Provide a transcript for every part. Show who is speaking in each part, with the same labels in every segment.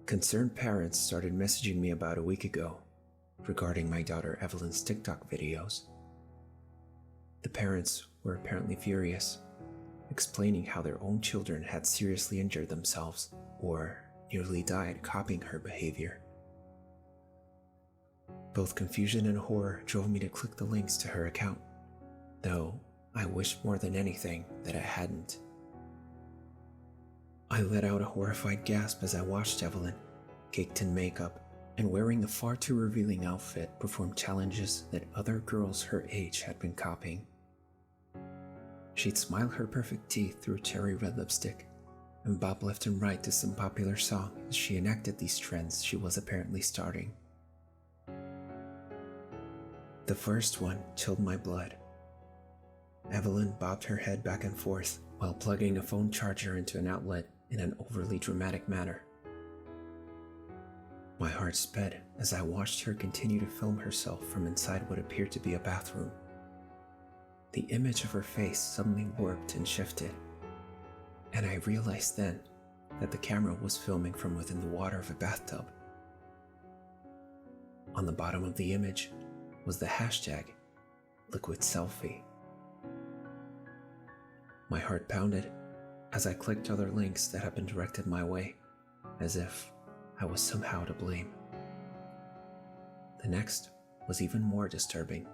Speaker 1: Concerned parents started messaging me about a week ago regarding my daughter Evelyn's TikTok videos. The parents were apparently furious, explaining how their own children had seriously injured themselves or nearly died copying her behavior. Both confusion and horror drove me to click the links to her account, though I wished more than anything that I hadn't. I let out a horrified gasp as I watched Evelyn, caked in makeup and wearing a far too revealing outfit, perform challenges that other girls her age had been copying. She'd smile her perfect teeth through cherry red lipstick and bob left and right to some popular song as she enacted these trends she was apparently starting. The first one chilled my blood. Evelyn bobbed her head back and forth while plugging a phone charger into an outlet in an overly dramatic manner. My heart sped as I watched her continue to film herself from inside what appeared to be a bathroom. The image of her face suddenly warped and shifted, and I realized then that the camera was filming from within the water of a bathtub. On the bottom of the image was the hashtag #LiquidSelfie. My heart pounded as I clicked other links that had been directed my way, as if I was somehow to blame. The next was even more disturbing.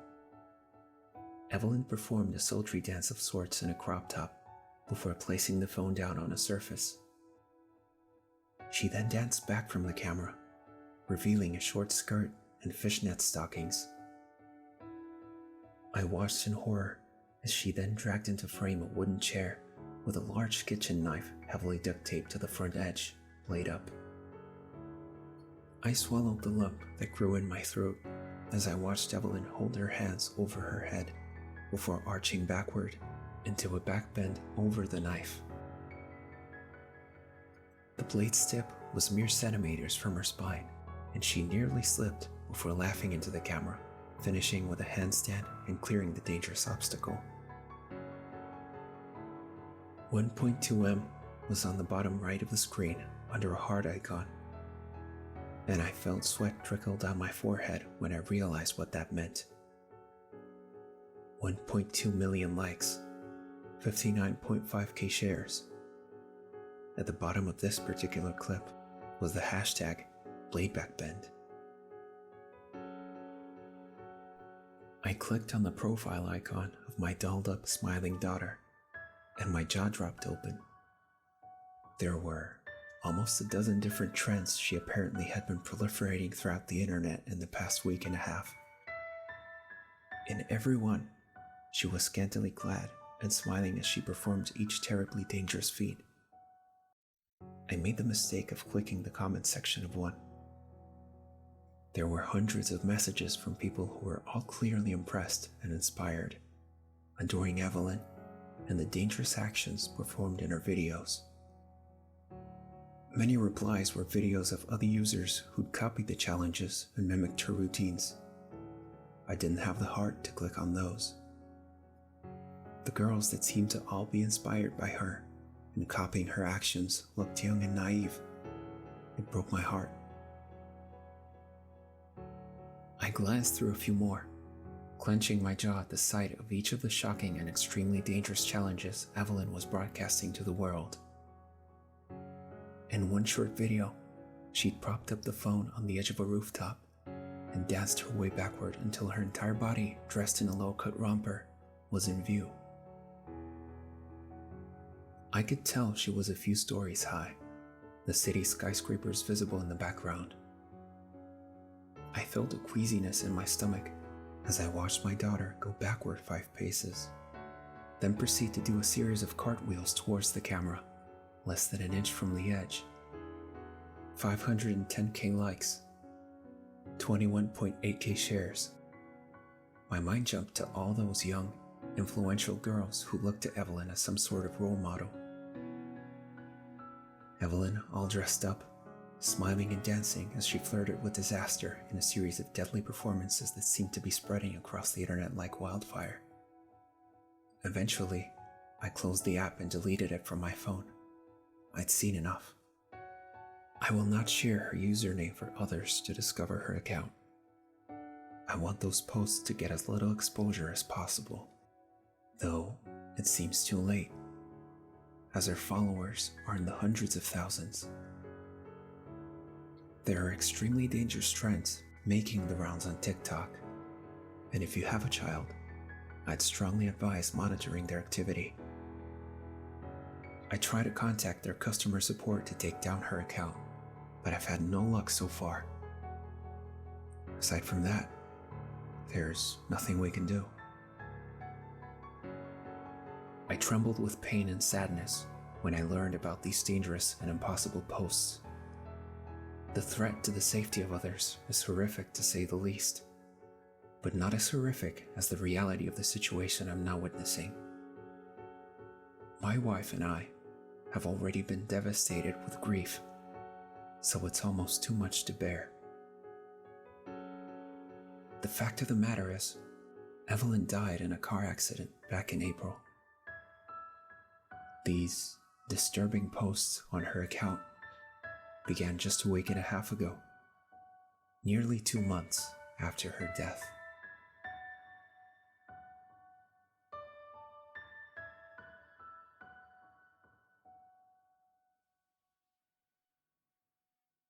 Speaker 1: Evelyn performed a sultry dance of sorts in a crop top before placing the phone down on a surface. She then danced back from the camera, revealing a short skirt and fishnet stockings. I watched in horror as she then dragged into frame a wooden chair with a large kitchen knife heavily duct taped to the front edge, blade up. I swallowed the lump that grew in my throat as I watched Evelyn hold her hands over her head before arching backward into a back bend over the knife. The blade's tip was mere centimeters from her spine, and she nearly slipped before laughing into the camera, finishing with a handstand and clearing the dangerous obstacle. 1.2M was on the bottom right of the screen under a heart icon, and I felt sweat trickle down my forehead when I realized what that meant. 1.2 million likes, 59.5k shares. At the bottom of this particular clip was the hashtag #BladebackBend. I clicked on the profile icon of my dolled up smiling daughter, and my jaw dropped open. There were almost a dozen different trends she apparently had been proliferating throughout the internet in the past week and a half. In every one, she was scantily clad and smiling as she performed each terribly dangerous feat. I made the mistake of clicking the comment section of one. There were hundreds of messages from people who were all clearly impressed and inspired, adoring Evelyn and the dangerous actions performed in her videos. Many replies were videos of other users who'd copied the challenges and mimicked her routines. I didn't have the heart to click on those. The girls that seemed to all be inspired by her and copying her actions looked young and naive. It broke my heart. I glanced through a few more, clenching my jaw at the sight of each of the shocking and extremely dangerous challenges Evelyn was broadcasting to the world. In one short video, she'd propped up the phone on the edge of a rooftop and danced her way backward until her entire body, dressed in a low-cut romper, was in view. I could tell she was a few stories high, the city's skyscrapers visible in the background. I felt a queasiness in my stomach as I watched my daughter go backward 5 paces, then proceed to do a series of cartwheels towards the camera, less than an inch from the edge. 510k likes, 21.8k shares. My mind jumped to all those young, influential girls who looked to Evelyn as some sort of role model. Evelyn, all dressed up, smiling and dancing as she flirted with disaster in a series of deadly performances that seemed to be spreading across the internet like wildfire. Eventually, I closed the app and deleted it from my phone. I'd seen enough. I will not share her username for others to discover her account. I want those posts to get as little exposure as possible, though it seems too late, as her followers are in the hundreds of thousands. There are extremely dangerous trends making the rounds on TikTok, and if you have a child, I'd strongly advise monitoring their activity. I try to contact their customer support to take down her account, but I've had no luck so far. Aside from that, there's nothing we can do. I trembled with pain and sadness when I learned about these dangerous and impossible posts. The threat to the safety of others is horrific to say the least, but not as horrific as the reality of the situation I'm now witnessing. My wife and I have already been devastated with grief, so it's almost too much to bear. The fact of the matter is, Evelyn died in a car accident back in April. These disturbing posts on her account began just a week and a half ago, nearly 2 months after her death.